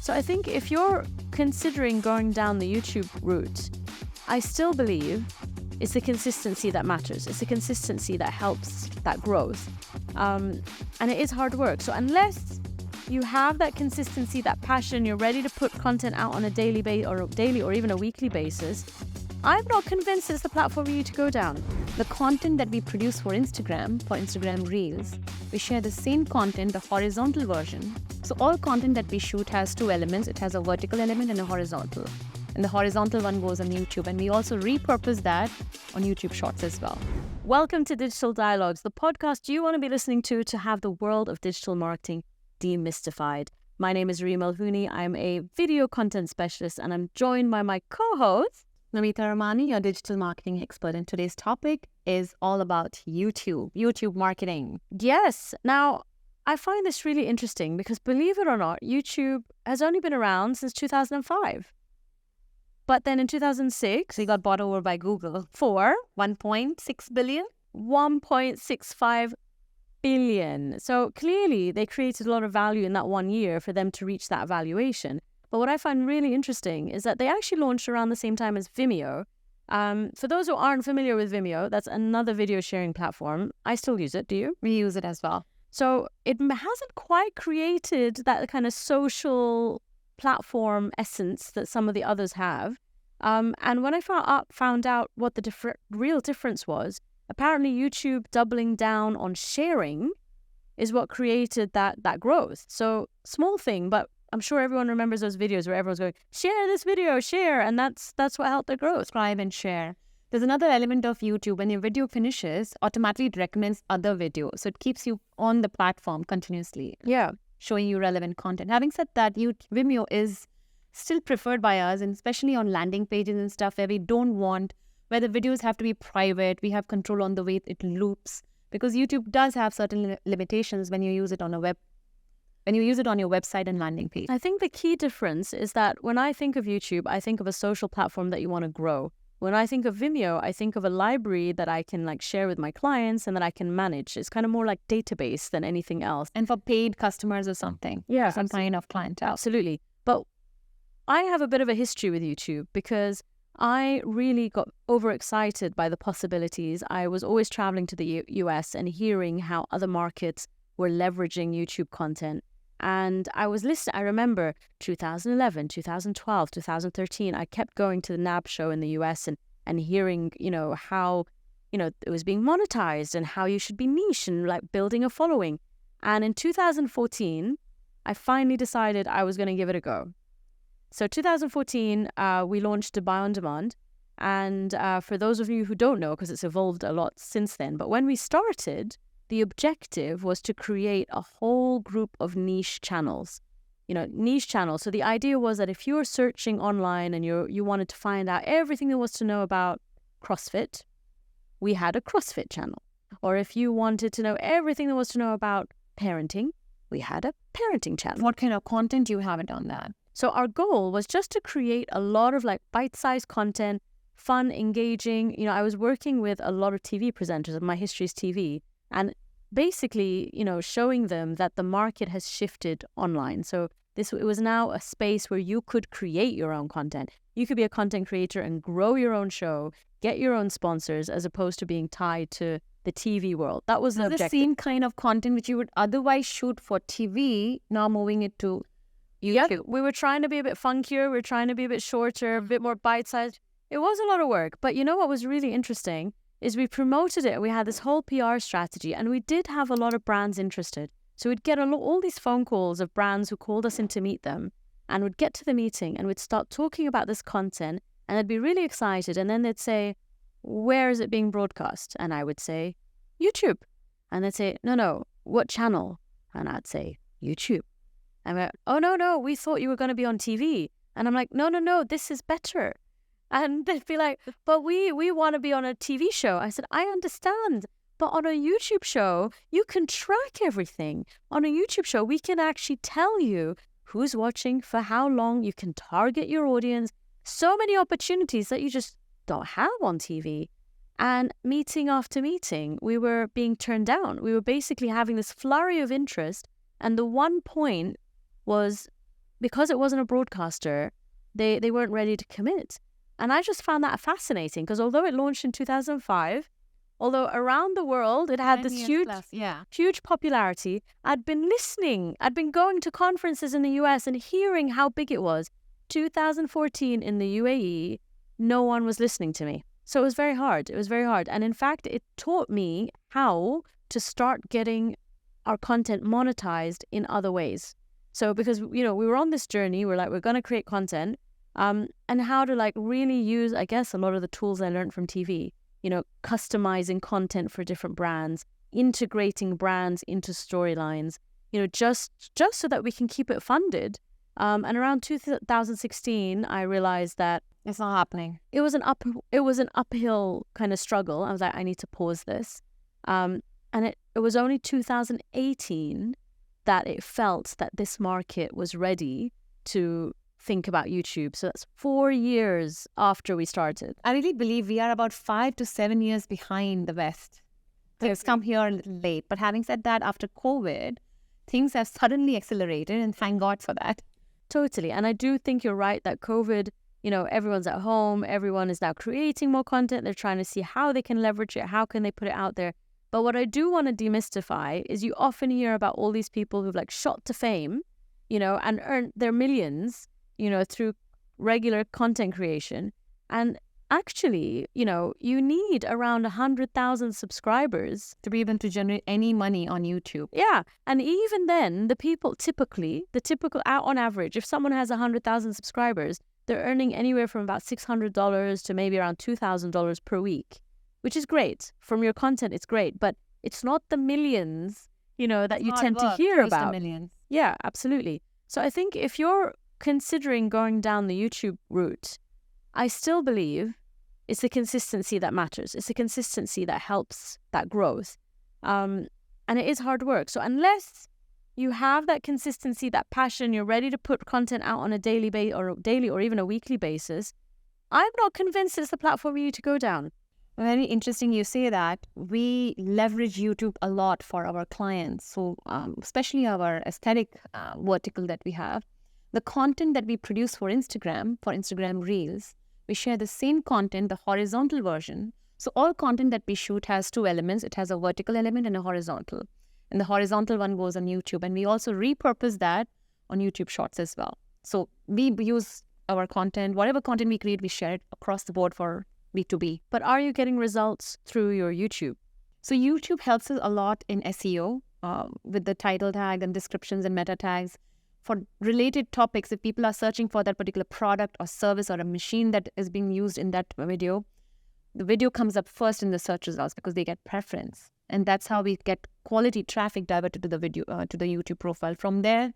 So I think if you're considering going down the YouTube route, I still believe it's the consistency that matters. It's the consistency that helps that growth. And it is hard work. So unless you have that consistency, that passion, you're ready to put content out on a daily or even a weekly basis, I'm not convinced it's the platform for you to go down. The content that we produce for Instagram Reels, we share the same content, the horizontal version. So all content that we shoot has two elements. It has a vertical element and a horizontal. And the horizontal one goes on YouTube. And we also repurpose that on YouTube Shorts as well. Welcome to Digital Dialogues, the podcast you want to be listening to have the world of digital marketing demystified. My name is Reim Houni. I'm a video content specialist, and I'm joined by my co-host, Namita, Ramani, your digital marketing expert. And today's topic is all about YouTube marketing. Yes. Now, I find this really interesting because, believe it or not, YouTube has only been around since 2005. But then in 2006, it got bought over by Google for $1.6 billion. $1.65 billion. So clearly, they created a lot of value in that 1 year for them to reach that valuation. But what I find really interesting is that they actually launched around the same time as Vimeo. For those who aren't familiar with Vimeo, that's another video sharing platform. I still use it. Do you? We use it as well. So it hasn't quite created that kind of social platform essence that some of the others have. And when I found out what the real difference was, apparently YouTube doubling down on sharing is what created that growth. So small thing, but I'm sure everyone remembers those videos where everyone's going, share this video, share. And that's what helped their growth. Subscribe and share. There's another element of YouTube. When your video finishes, automatically it recommends other videos. So it keeps you on the platform continuously. Yeah. Showing you relevant content. Having said that, Vimeo is still preferred by us, and especially on landing pages and stuff where where the videos have to be private. We have control on the way it loops, because YouTube does have certain limitations when you use it on your website and landing page. I think the key difference is that when I think of YouTube, I think of a social platform that you want to grow. When I think of Vimeo, I think of a library that I can share with my clients and that I can manage. It's kind of more like database than anything else. And for paid customers or something. Yeah. Some kind of clientele. Absolutely. But I have a bit of a history with YouTube because I really got overexcited by the possibilities. I was always traveling to the US and hearing how other markets were leveraging YouTube content. And I remember 2011, 2012, 2013, I kept going to the NAB show in the US and hearing, how, it was being monetized and how you should be niche and building a following. And in 2014, I finally decided I was going to give it a go. So 2014, we launched Dubai On Demand. And for those of you who don't know, because it's evolved a lot since then, but when we started, the objective was to create a whole group of niche channels. So the idea was that if you were searching online and you wanted to find out everything there was to know about CrossFit, we had a CrossFit channel. Or if you wanted to know everything there was to know about parenting, we had a parenting channel. What kind of content do you have on that? So our goal was just to create a lot of bite-sized content, fun, engaging. I was working with a lot of TV presenters, and my history is TV. And basically, showing them that the market has shifted online. So it was now a space where you could create your own content. You could be a content creator and grow your own show, get your own sponsors, as opposed to being tied to the TV world. That was the objective. The same kind of content which you would otherwise shoot for TV, now moving it to YouTube. Yeah, we were trying to be a bit funkier. We were trying to be a bit shorter, a bit more bite-sized. It was a lot of work. But what was really interesting is we promoted it. We had this whole PR strategy, and we did have a lot of brands interested. So we'd get all these phone calls of brands who called us in to meet them, and we'd get to the meeting and we'd start talking about this content, and they'd be really excited. And then they'd say, where is it being broadcast? And I would say, YouTube. And they'd say, no, what channel? And I'd say, YouTube. And we're, oh, no, we thought you were going to be on TV. And I'm like, no, this is better. And they'd be like, but we want to be on a TV show. I said, I understand. But on a YouTube show, you can track everything. On a YouTube show, we can actually tell you who's watching, for how long. You can target your audience. So many opportunities that you just don't have on TV. And meeting after meeting, we were being turned down. We were basically having this flurry of interest. And the one point was because it wasn't a broadcaster, they weren't ready to commit. And I just found that fascinating because although it launched in 2005, although around the world it had this huge popularity, I'd been listening. I'd been going to conferences in the US and hearing how big it was. 2014 in the UAE, no one was listening to me. So it was very hard. It was very hard. And in fact, it taught me how to start getting our content monetized in other ways. So because, we were on this journey, we're going to create content, and how to really use, I guess, a lot of the tools I learned from TV, customizing content for different brands, integrating brands into storylines, just so that we can keep it funded. And around 2016, I realized that it's not happening. It was an uphill kind of struggle. I was like, I need to pause this. And it was only 2018 that it felt that this market was ready to think about YouTube. So that's 4 years after we started. I really believe we are about 5 to 7 years behind the West. It's come here a little late. But having said that, after COVID, things have suddenly accelerated, and thank God for that. Totally. And I do think you're right that COVID, everyone's at home, everyone is now creating more content. They're trying to see how they can leverage it, how can they put it out there. But what I do want to demystify is you often hear about all these people who've shot to fame, and earned their millions, through regular content creation. And actually, you need around 100,000 subscribers to be able to generate any money on YouTube. Yeah. And even then, the typical on average, if someone has 100,000 subscribers, they're earning anywhere from about $600 to maybe around $2,000 per week, which is great. From your content, it's great, but it's not the millions, that you tend to hear about. Millions. Yeah, absolutely. So I think if you're considering going down the YouTube route, I still believe it's the consistency that matters. It's the consistency that helps that growth. And it is hard work. So unless you have that consistency, that passion, you're ready to put content out on a daily or even a weekly basis, I'm not convinced it's the platform you need to go down. Very interesting you say that. We leverage YouTube a lot for our clients. So especially our aesthetic vertical that we have. The content that we produce for Instagram Reels, we share the same content, the horizontal version. So all content that we shoot has two elements. It has a vertical element and a horizontal. And the horizontal one goes on YouTube. And we also repurpose that on YouTube Shorts as well. So we use our content, whatever content we create, we share it across the board for B2B. But are you getting results through your YouTube? So YouTube helps us a lot in SEO with the title tag and descriptions and meta tags. For related topics, if people are searching for that particular product or service or a machine that is being used in that video, the video comes up first in the search results because they get preference. And that's how we get quality traffic diverted to the video, to the YouTube profile. From there,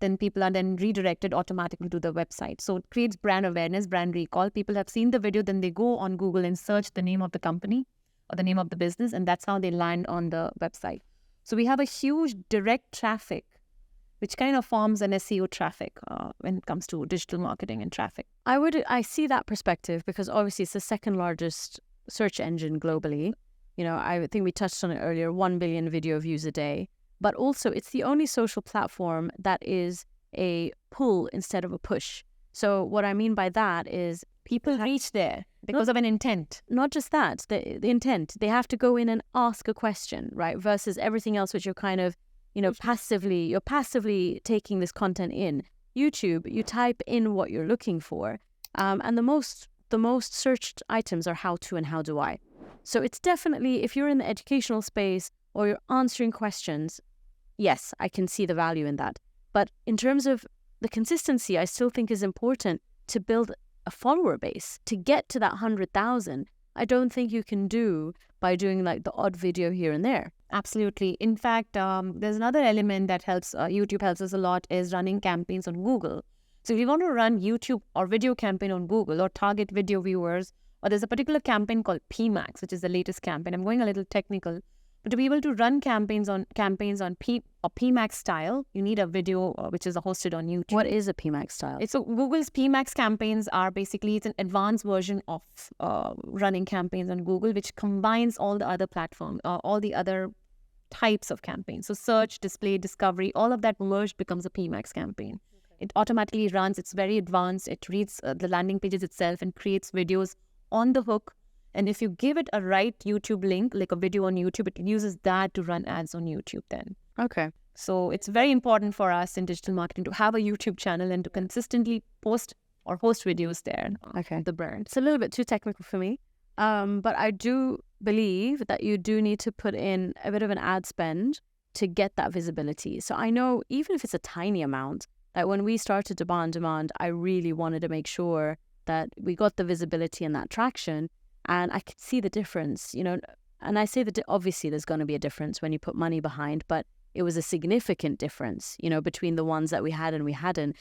then people are then redirected automatically to the website. So it creates brand awareness, brand recall. People have seen the video, then they go on Google and search the name of the company or the name of the business, and that's how they land on the website. So we have a huge direct traffic, which kind of forms an SEO traffic when it comes to digital marketing and traffic. I see that perspective because obviously it's the second largest search engine globally. I think we touched on it earlier, 1 billion video views a day. But also it's the only social platform that is a pull instead of a push. So what I mean by that is people reach there because of an intent. Not just that, the intent. They have to go in and ask a question, right? Versus everything else which you're kind of you're passively taking this content in. YouTube, you type in what you're looking for, and the most searched items are how to and how do I. So it's definitely, if you're in the educational space or you're answering questions, yes, I can see the value in that. But in terms of the consistency, I still think is important to build a follower base to get to that 100,000. I don't think you can do by doing the odd video here and there. Absolutely. In fact, there's another element that helps, YouTube helps us a lot, is running campaigns on Google. So if you want to run YouTube or video campaign on Google or target video viewers, or there's a particular campaign called PMax, which is the latest campaign. I'm going a little technical, but to be able to run campaigns on PMax style, you need a video which is hosted on YouTube. What is a PMax style? So Google's PMax campaigns are basically, it's an advanced version of running campaigns on Google, which combines all the other platforms, all the other types of campaigns. So search, display, discovery, all of that merged becomes a PMax campaign. Okay. It automatically runs. It's very advanced. It reads the landing pages itself and creates videos on the hook. And if you give it a right YouTube link, like a video on YouTube, it uses that to run ads on YouTube then. Okay. So it's very important for us in digital marketing to have a YouTube channel and to consistently post or host videos there. Okay. The brand. It's a little bit too technical for me. But I do believe that you do need to put in a bit of an ad spend to get that visibility. So I know even if it's a tiny amount, that when we started to buy on demand, I really wanted to make sure that we got the visibility and that traction. And I could see the difference, and I say that obviously there's going to be a difference when you put money behind, but it was a significant difference, between the ones that we had and we hadn't,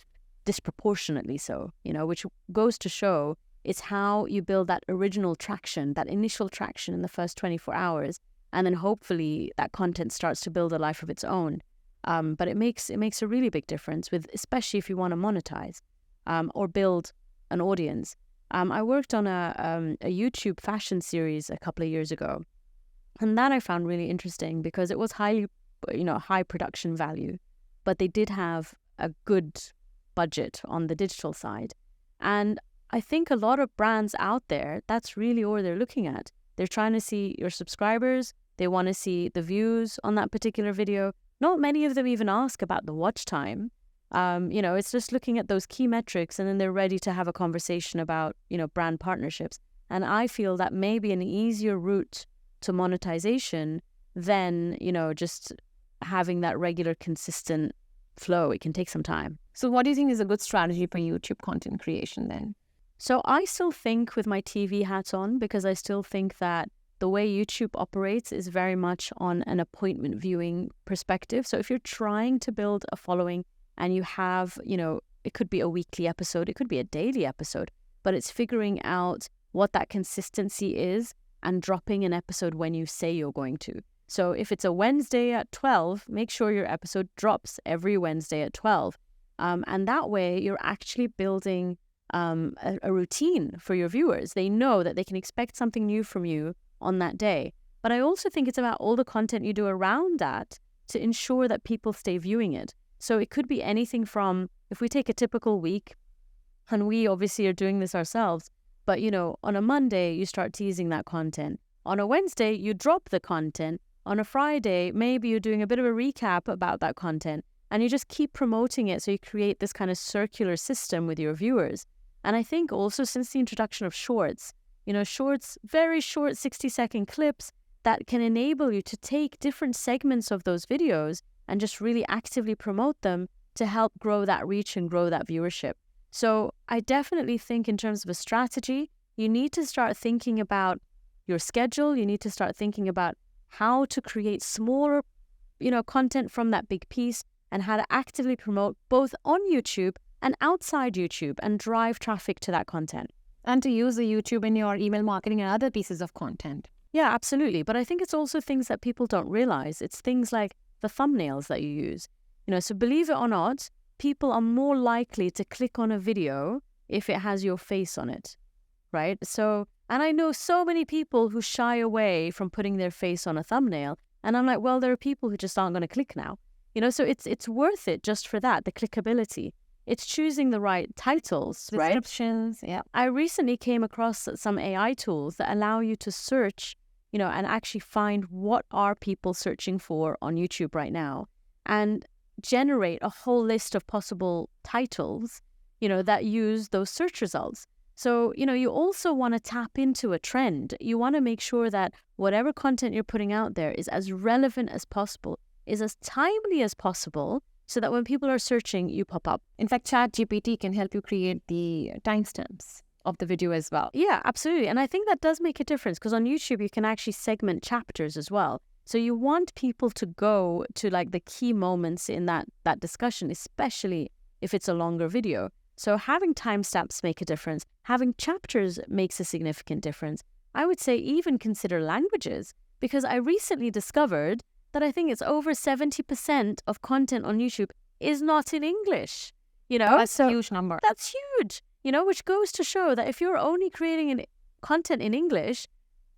disproportionately so, which goes to show it's how you build that original traction, that initial traction in the first 24 hours. And then hopefully that content starts to build a life of its own. But it makes a really big difference especially if you want to monetize or build an audience. I worked on a YouTube fashion series a couple of years ago, and that I found really interesting because it was high production value, but they did have a good budget on the digital side. And I think a lot of brands out there, that's really all they're looking at. They're trying to see your subscribers. They want to see the views on that particular video. Not many of them even ask about the watch time. It's just looking at those key metrics, and then they're ready to have a conversation about, brand partnerships. And I feel that may be an easier route to monetization than, just having that regular, consistent flow. It can take some time. So what do you think is a good strategy for YouTube content creation then? So I still think with my TV hat on, because I still think that the way YouTube operates is very much on an appointment viewing perspective. So if you're trying to build a following and you have, it could be a weekly episode, it could be a daily episode, but it's figuring out what that consistency is and dropping an episode when you say you're going to. So if it's a Wednesday at 12, make sure your episode drops every Wednesday at 12. And that way you're actually building a routine for your viewers. They know that they can expect something new from you on that day. But I also think it's about all the content you do around that to ensure that people stay viewing it. So it could be anything from, if we take a typical week, and we obviously are doing this ourselves, but on a Monday, you start teasing that content. On a Wednesday, you drop the content. On a Friday, maybe you're doing a bit of a recap about that content, and you just keep promoting it. So you create this kind of circular system with your viewers. And I think also since the introduction of shorts, shorts, very short 60-second clips that can enable you to take different segments of those videos and just really actively promote them to help grow that reach and grow that viewership. So I definitely think in terms of a strategy, you need to start thinking about your schedule. You need to start thinking about how to create smaller, content from that big piece and how to actively promote both on YouTube and outside YouTube and drive traffic to that content. And to use the YouTube in your email marketing and other pieces of content. Yeah, absolutely. But I think it's also things that people don't realize. It's things like the thumbnails that you use. So believe it or not, people are more likely to click on a video if it has your face on it, right? So, and I know so many people who shy away from putting their face on a thumbnail. And I'm like, well, there are people who just aren't going to click now. So it's worth it just for that, the clickability. It's choosing the right titles, descriptions, right? Yeah. I recently came across some AI tools that allow you to search, and actually find what are people searching for on YouTube right now and generate a whole list of possible titles, that use those search results. So, you also want to tap into a trend. You want to make sure that whatever content you're putting out there is as relevant as possible, is as timely as possible, so that when people are searching, you pop up. In fact, ChatGPT can help you create the timestamps of the video as well. Yeah, absolutely. And I think that does make a difference because on YouTube, you can actually segment chapters as well. So you want people to go to like the key moments in that discussion, especially if it's a longer video. So having timestamps make a difference. Having chapters makes a significant difference. I would say even consider languages, because I recently discovered that I think it's over 70% of content on YouTube is not in English. That's a huge number. That's huge, which goes to show that if you're only creating content in English,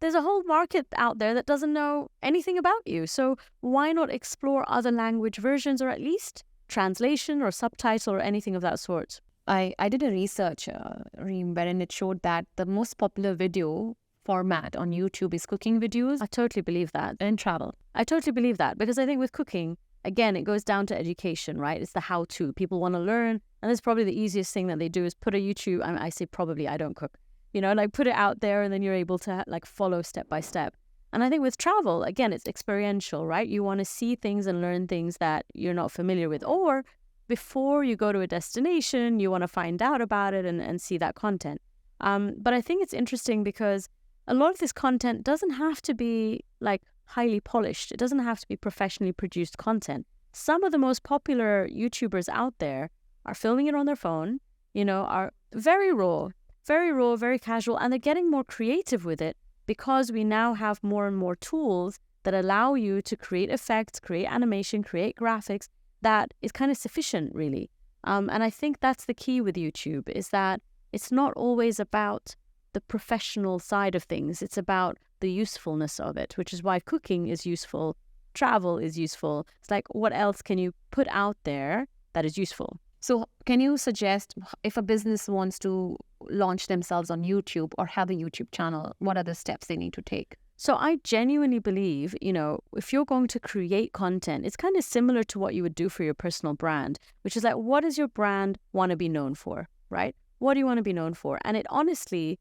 there's a whole market out there that doesn't know anything about you. So why not explore other language versions, or at least translation or subtitle or anything of that sort? I did a research, Reem, wherein it showed that the most popular video format on YouTube is cooking videos I totally believe that. and travel. I totally believe that, because I think with cooking, again, it goes down to education, right? It's the how-to. People want to learn, and that's probably the easiest thing that they do is put a YouTube. I say probably, I don't cook. Like put it out there, and then you're able to like follow step by step. And I think with travel, again, it's experiential, right? You want to see things and learn things that you're not familiar with, or before you go to a destination, you want to find out about it and see that content. But I think it's interesting because a lot of this content doesn't have to be like highly polished. It doesn't have to be professionally produced content. Some of the most popular YouTubers out there are filming it on their phone, are very raw, very casual, and they're getting more creative with it because we now have more and more tools that allow you to create effects, create animation, create graphics that is kind of sufficient, really. And I think that's the key with YouTube, is that it's not always about the professional side of things. It's about the usefulness of it, which is why cooking is useful, travel is useful. It's like, what else can you put out there that is useful? So can you suggest, if a business wants to launch themselves on YouTube or have a YouTube channel, what are the steps they need to take? So I genuinely believe, if you're going to create content, it's kind of similar to what you would do for your personal brand, which is like, what does your brand want to be known for, right? What do you want to be known for? And it honestly,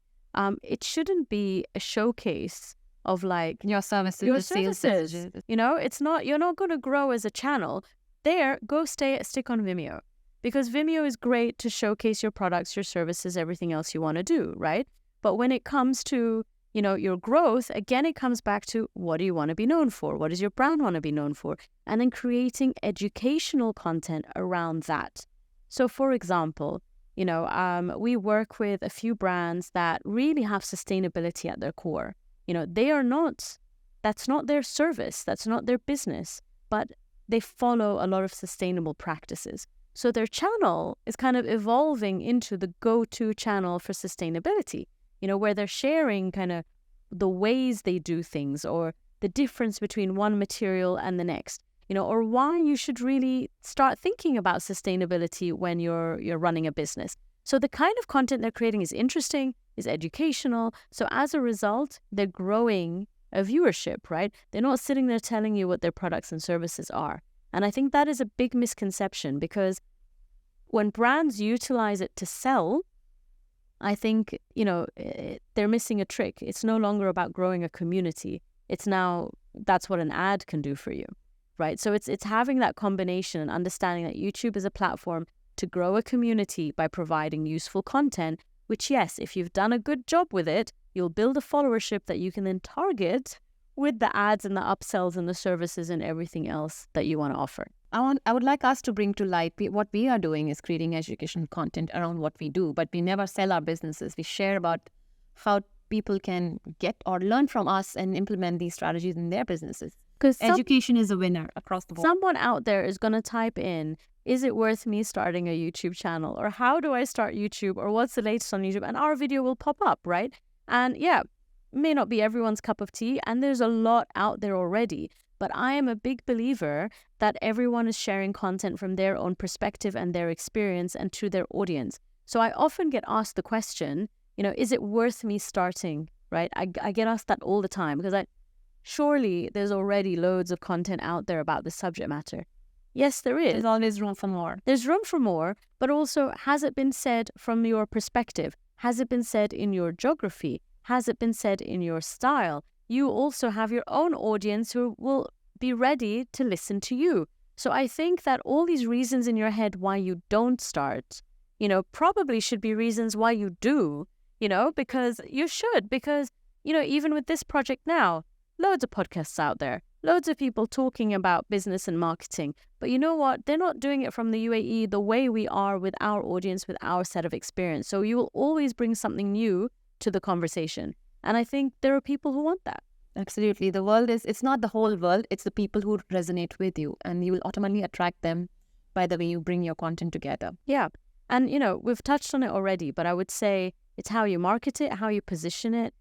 it shouldn't be a showcase of like Your services, your the sales services. messages. It's not, you're not going to grow as a channel. Go stick on Vimeo, because Vimeo is great to showcase your products, your services, everything else you want to do, right? But when it comes to your growth, again, it comes back to, what do you want to be known for? What does your brand want to be known for? And then creating educational content around that. So for example, we work with a few brands that really have sustainability at their core. That's not their service, that's not their business, but they follow a lot of sustainable practices. So their channel is kind of evolving into the go-to channel for sustainability, where they're sharing kind of the ways they do things, or the difference between one material and the next, or why you should really start thinking about sustainability when you're running a business. So the kind of content they're creating is interesting, is educational. So as a result, they're growing a viewership, right? They're not sitting there telling you what their products and services are. And I think that is a big misconception, because when brands utilize it to sell, I think, they're missing a trick. It's no longer about growing a community. That's what an ad can do for you, right? So it's having that combination and understanding that YouTube is a platform to grow a community by providing useful content, which, yes, if you've done a good job with it, you'll build a followership that you can then target with the ads and the upsells and the services and everything else that you want to offer. I would like us to bring to light what we are doing is creating educational content around what we do, but we never sell our businesses. We share about how people can get or learn from us and implement these strategies in their businesses. Because education is a winner across the board. Someone out there is going to type in, is it worth me starting a YouTube channel? Or how do I start YouTube? Or what's the latest on YouTube? And our video will pop up, right? And yeah, may not be everyone's cup of tea, and there's a lot out there already. But I am a big believer that everyone is sharing content from their own perspective and their experience and to their audience. So I often get asked the question, is it worth me starting, right? I get asked that all the time, because surely there's already loads of content out there about this subject matter. Yes, there is. There's always room for more. There's room for more, but also, has it been said from your perspective? Has it been said in your geography? Has it been said in your style? You also have your own audience who will be ready to listen to you. So I think that all these reasons in your head why you don't start, probably should be reasons why you do, because you should. Because, even with this project now, loads of podcasts out there, loads of people talking about business and marketing. But you know what? They're not doing it from the UAE the way we are with our audience, with our set of experience. So you will always bring something new to the conversation. And I think there are people who want that. Absolutely. The world it's not the whole world, it's the people who resonate with you, and you will automatically attract them by the way you bring your content together. Yeah. And, we've touched on it already, but I would say it's how you market it, how you position it,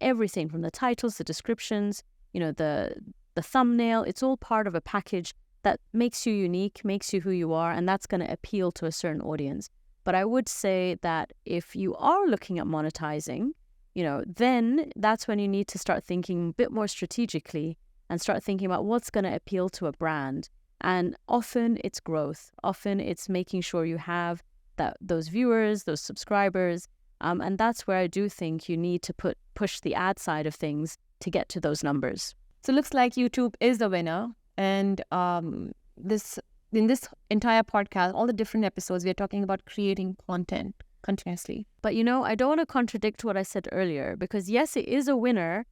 everything from the titles, the descriptions, the thumbnail, it's all part of a package that makes you unique, makes you who you are, and that's going to appeal to a certain audience. But I would say that if you are looking at monetizing, then that's when you need to start thinking a bit more strategically and start thinking about what's going to appeal to a brand. And often it's growth. Often it's making sure you have those viewers, those subscribers. And that's where I do think you need to push the ad side of things to get to those numbers. So it looks like YouTube is the winner. And in this entire podcast, all the different episodes, we are talking about creating content continuously. But I don't want to contradict what I said earlier, because yes, it is a winner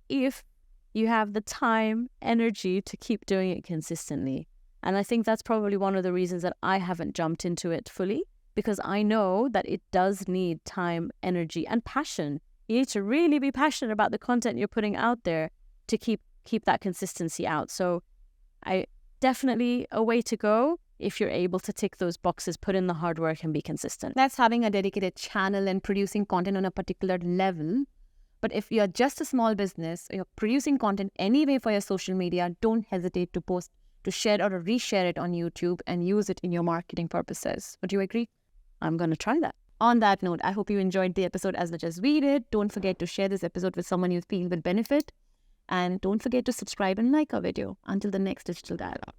if you have the time, energy to keep doing it consistently. And I think that's probably one of the reasons that I haven't jumped into it fully, because I know that it does need time, energy, and passion. You need to really be passionate about the content you're putting out there to keep that consistency out. So definitely a way to go if you're able to tick those boxes, put in the hard work, and be consistent. That's having a dedicated channel and producing content on a particular level. But if you're just a small business, you're producing content anyway for your social media, don't hesitate to post, to share or reshare it on YouTube and use it in your marketing purposes. Would you agree? I'm going to try that. On that note, I hope you enjoyed the episode as much as we did. Don't forget to share this episode with someone you feel will benefit. And don't forget to subscribe and like our video. Until the next digital dialogue.